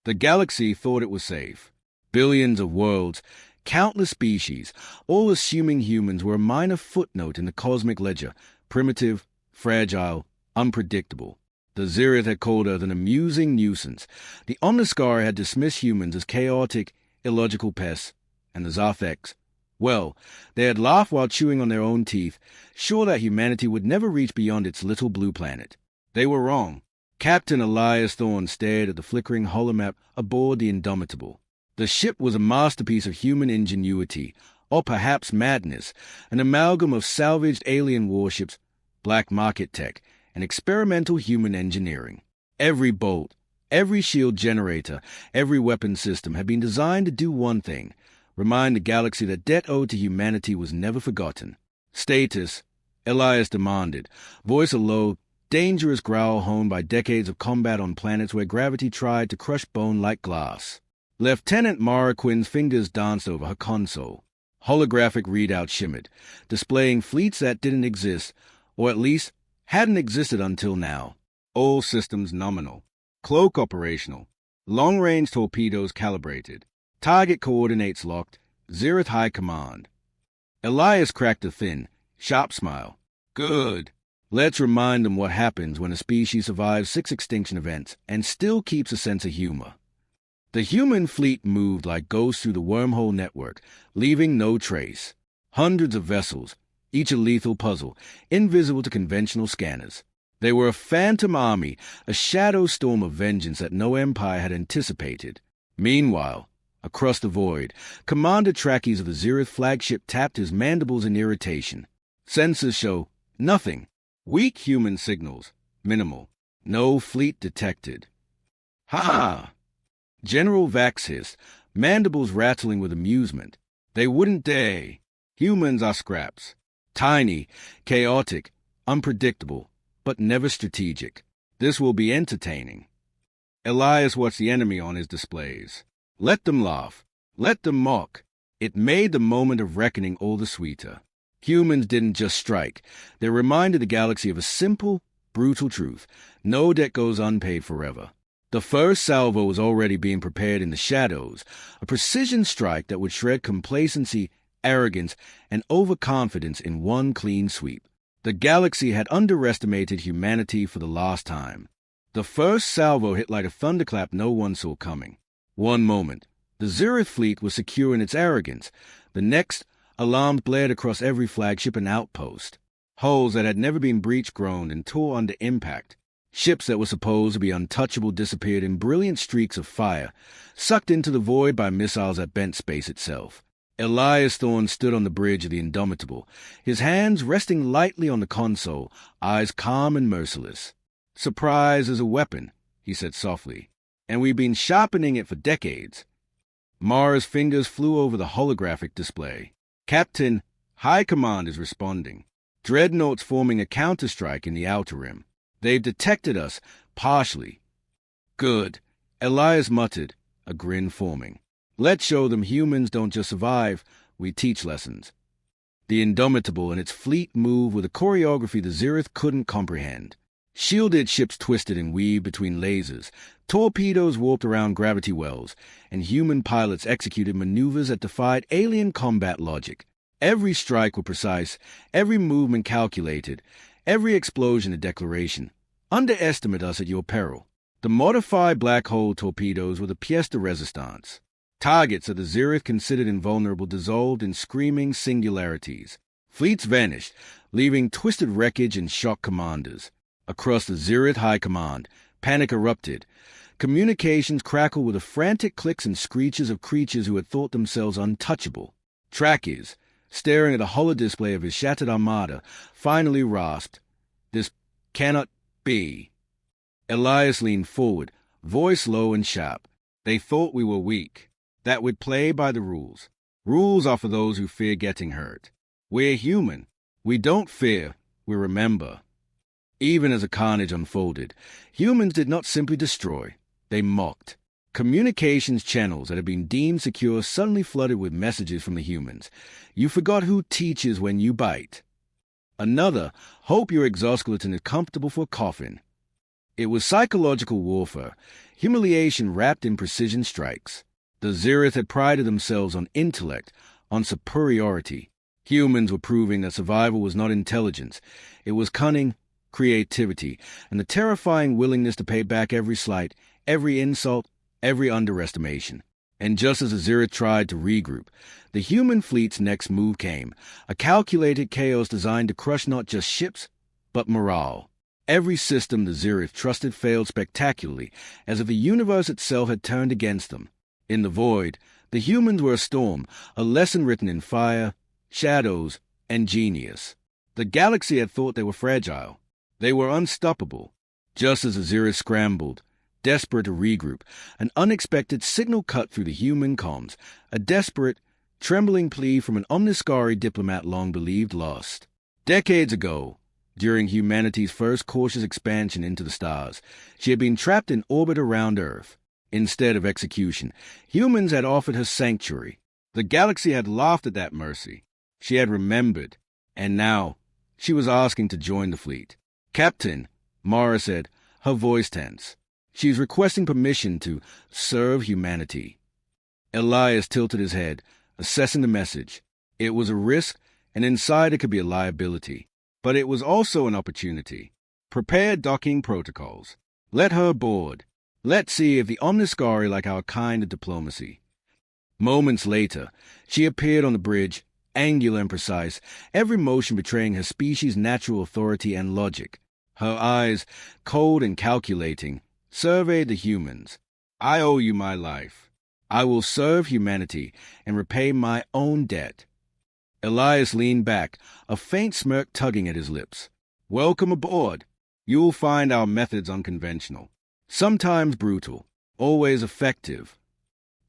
The galaxy thought it was safe. Billions of worlds, countless species, all assuming humans were a minor footnote in the cosmic ledger, primitive, fragile, unpredictable. The Zirith had called Earth an amusing nuisance. The Omniskari had dismissed humans as chaotic, illogical pests, and the Zartheks, well, they had laughed while chewing on their own teeth, sure that humanity would never reach beyond its little blue planet. They were wrong. Captain Elias Thorne stared at the flickering holomap aboard the Indomitable. The ship was a masterpiece of human ingenuity, or perhaps madness, an amalgam of salvaged alien warships, black market tech, and experimental human engineering. Every bolt, every shield generator, every weapon system had been designed to do one thing: remind the galaxy that debt owed to humanity was never forgotten. Status, Elias demanded, voice a low, dangerous growl honed by decades of combat on planets where gravity tried to crush bone like glass. Lieutenant Mara Quinn's fingers danced over her console. Holographic readouts shimmered, displaying fleets that didn't exist, or at least hadn't existed until now. All systems nominal. Cloak operational. Long-range torpedoes calibrated. Target coordinates locked. Zirith High Command. Elias cracked a thin, sharp smile. Good. Let's remind them what happens when a species survives 6 extinction events and still keeps a sense of humor. The human fleet moved like ghosts through the wormhole network, leaving no trace. Hundreds of vessels, each a lethal puzzle, invisible to conventional scanners. They were a phantom army, a shadow storm of vengeance that no empire had anticipated. Meanwhile, across the void, Commander Trachis of the Zirith flagship tapped his mandibles in irritation. Sensors show nothing. Weak human signals, minimal. No fleet detected. Ha! General Vax hissed, mandibles rattling with amusement. They wouldn't dare. Humans are scraps. Tiny, chaotic, unpredictable, but never strategic. This will be entertaining. Elias watched the enemy on his displays. Let them laugh. Let them mock. It made the moment of reckoning all the sweeter. Humans didn't just strike. They reminded the galaxy of a simple, brutal truth. No debt goes unpaid forever. The first salvo was already being prepared in the shadows, a precision strike that would shred complacency, arrogance, and overconfidence in one clean sweep. The galaxy had underestimated humanity for the last time. The first salvo hit like a thunderclap no one saw coming. One moment, the Zirith fleet was secure in its arrogance. The next, alarms blared across every flagship and outpost. Hulls that had never been breach groaned and tore under impact. Ships that were supposed to be untouchable disappeared in brilliant streaks of fire, sucked into the void by missiles that bent space itself. Elias Thorne stood on the bridge of the Indomitable, his hands resting lightly on the console, eyes calm and merciless. Surprise is a weapon, he said softly, and we've been sharpening it for decades. Mara's fingers flew over the holographic display. Captain, High Command is responding. Dreadnoughts forming a counterstrike in the outer rim. They've detected us, partially. Good, Elias muttered, a grin forming. Let's show them humans don't just survive, we teach lessons. The Indomitable and its fleet moved with a choreography the Zirith couldn't comprehend. Shielded ships twisted and weaved between lasers, torpedoes warped around gravity wells, and human pilots executed maneuvers that defied alien combat logic. Every strike was precise, every movement calculated, every explosion a declaration. Underestimate us at your peril. The modified black hole torpedoes were the pièce de résistance. Targets that the Zirith considered invulnerable dissolved in screaming singularities. Fleets vanished, leaving twisted wreckage and shocked commanders. Across the Zirith High Command, panic erupted. Communications crackled with the frantic clicks and screeches of creatures who had thought themselves untouchable. Trachis, staring at the holodisplay of his shattered armada, finally rasped, "This cannot be." Elias leaned forward, voice low and sharp. They thought we were weak, that we'd play by the rules. Rules are for those who fear getting hurt. We're human. We don't fear, we remember. Even as the carnage unfolded, humans did not simply destroy, they mocked. Communications channels that had been deemed secure suddenly flooded with messages from the humans. You forgot who teaches when you bite. Another, hope your exoskeleton is comfortable for a coffin. It was psychological warfare, humiliation wrapped in precision strikes. The Zirith had prided themselves on intellect, on superiority. Humans were proving that survival was not intelligence. It was cunning, creativity, and the terrifying willingness to pay back every slight, every insult, every underestimation. And just as the Zirith tried to regroup, the human fleet's next move came, a calculated chaos designed to crush not just ships, but morale. Every system the Zirith trusted failed spectacularly, as if the universe itself had turned against them. In the void, the humans were a storm, a lesson written in fire, shadows, and genius. The galaxy had thought they were fragile. They were unstoppable. Just as the Zirith scrambled, desperate to regroup, an unexpected signal cut through the human comms, a desperate, trembling plea from an Omniscari diplomat long believed lost. Decades ago, during humanity's first cautious expansion into the stars, she had been trapped in orbit around Earth. Instead of execution, humans had offered her sanctuary. The galaxy had laughed at that mercy. She had remembered, and now she was asking to join the fleet. "Captain," Mara said, her voice tense. "She's requesting permission to serve humanity." Elias tilted his head, assessing the message. It was a risk, and inside it could be a liability. But it was also an opportunity. Prepare docking protocols. Let her aboard. Let's see if the Omniscari like our kind of diplomacy. Moments later, she appeared on the bridge, angular and precise, every motion betraying her species' natural authority and logic. Her eyes, cold and calculating, surveyed the humans. "I owe you my life. I will serve humanity and repay my own debt." Elias leaned back, a faint smirk tugging at his lips. "Welcome aboard. You'll find our methods unconventional. Sometimes brutal, always effective."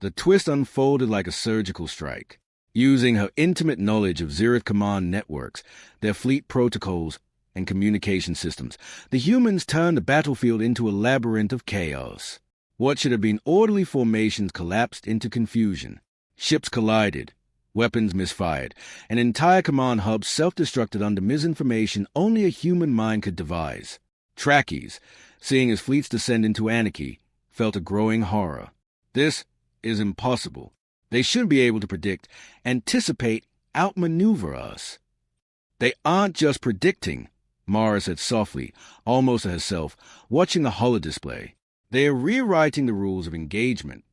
The twist unfolded like a surgical strike. Using her intimate knowledge of Zirith command networks, their fleet protocols, and communication systems, the humans turned the battlefield into a labyrinth of chaos. What should have been orderly formations collapsed into confusion. Ships collided, weapons misfired, and entire command hubs self-destructed under misinformation only a human mind could devise. Trackies, seeing as fleets descend into anarchy, felt a growing horror. This is impossible. They should be able to predict, anticipate, outmaneuver us. "They aren't just predicting," Mara said softly, almost to herself, watching the holodisplay. "They are rewriting the rules of engagement."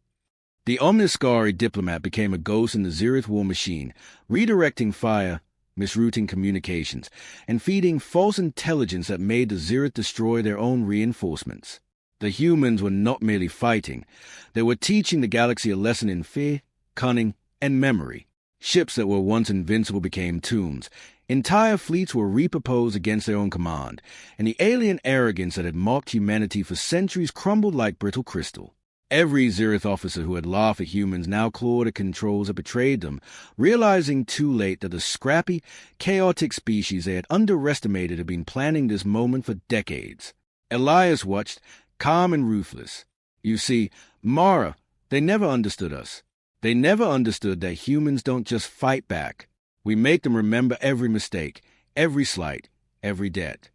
The Omniscari diplomat became a ghost in the Zirith war machine, redirecting fire, misrouting communications, and feeding false intelligence that made the Zirith destroy their own reinforcements. The humans were not merely fighting. They were teaching the galaxy a lesson in fear, cunning, and memory. Ships that were once invincible became tombs. Entire fleets were reproposed against their own command, and the alien arrogance that had mocked humanity for centuries crumbled like brittle crystal. Every Zirith officer who had laughed at humans now clawed at controls that betrayed them, realizing too late that the scrappy, chaotic species they had underestimated had been planning this moment for decades. Elias watched, calm and ruthless. "You see, Mara, they never understood us. They never understood that humans don't just fight back. We make them remember every mistake, every slight, every debt."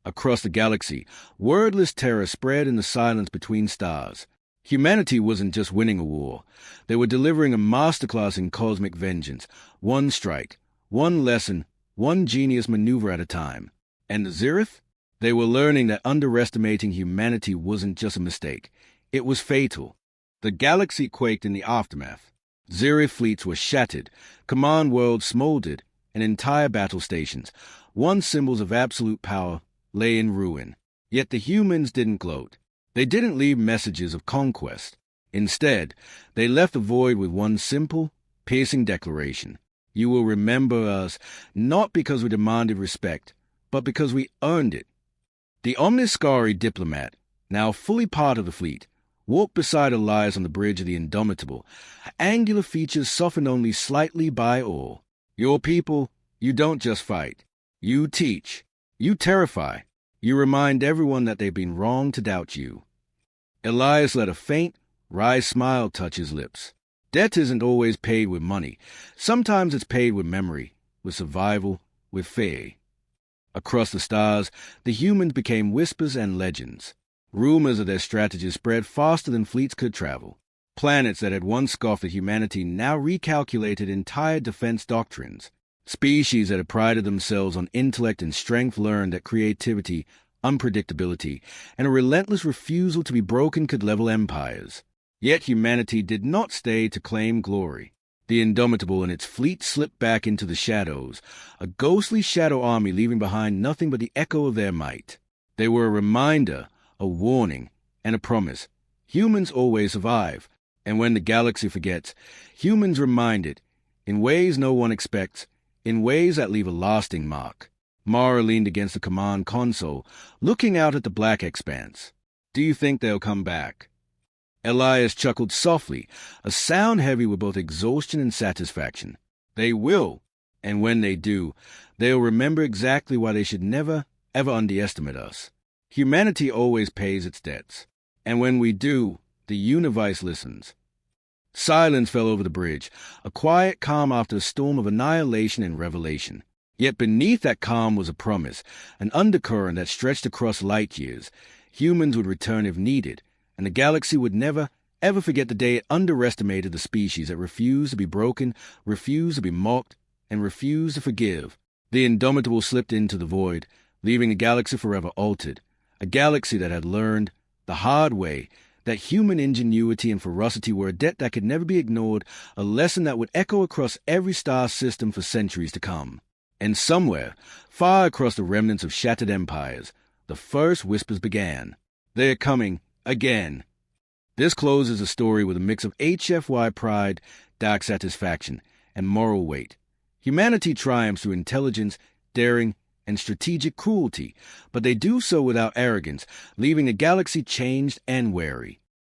Across the galaxy, wordless terror spread in the silence between stars. Humanity wasn't just winning a war. They were delivering a masterclass in cosmic vengeance, one strike, one lesson, one genius maneuver at a time. And the Zirith? They were learning that underestimating humanity wasn't just a mistake. It was fatal. The galaxy quaked in the aftermath. Zirith fleets were shattered, command worlds smoldered, and entire battle stations, once symbols of absolute power, lay in ruin. Yet the humans didn't gloat. They didn't leave messages of conquest. Instead, they left the void with one simple, piercing declaration. "You will remember us not because we demanded respect, but because we earned it." The Omniscari diplomat, now fully part of the fleet, walked beside Elias on the bridge of the Indomitable, angular features softened only slightly by awe. "Your people, you don't just fight. You teach. You terrify. You remind everyone that they've been wrong to doubt you." Elias let a faint, wry smile touch his lips. Debt isn't always paid with money. Sometimes it's paid with memory, with survival, with fear. Across the stars, the humans became whispers and legends. Rumors of their strategies spread faster than fleets could travel. Planets that had once scoffed at humanity now recalculated entire defense doctrines. Species that had prided themselves on intellect and strength learned that creativity, unpredictability, and a relentless refusal to be broken could level empires. Yet humanity did not stay to claim glory. The Indomitable and its fleet slipped back into the shadows, a ghostly shadow army leaving behind nothing but the echo of their might. They were a reminder, a warning, and a promise. Humans always survive, and when the galaxy forgets, humans remind it, in ways no one expects, in ways that leave a lasting mark. Mara leaned against the command console, looking out at the black expanse. "Do you think they'll come back?" Elias chuckled softly, a sound heavy with both exhaustion and satisfaction. "They will, and when they do, they'll remember exactly why they should never, ever underestimate us. Humanity always pays its debts, and when we do, the universe listens." Silence fell over the bridge, a quiet calm after a storm of annihilation and revelation. Yet beneath that calm was a promise, an undercurrent that stretched across light years. Humans would return if needed, and the galaxy would never, ever forget the day it underestimated the species that refused to be broken, refused to be mocked, and refused to forgive. The Indomitable slipped into the void, leaving the galaxy forever altered, a galaxy that had learned, the hard way, that human ingenuity and ferocity were a debt that could never be ignored, a lesson that would echo across every star system for centuries to come. And somewhere, far across the remnants of shattered empires, the first whispers began. "They're coming. Again." This closes a story with a mix of HFY pride, dark satisfaction, and moral weight. Humanity triumphs through intelligence, daring, and strategic cruelty, but they do so without arrogance, leaving the galaxy changed and wary.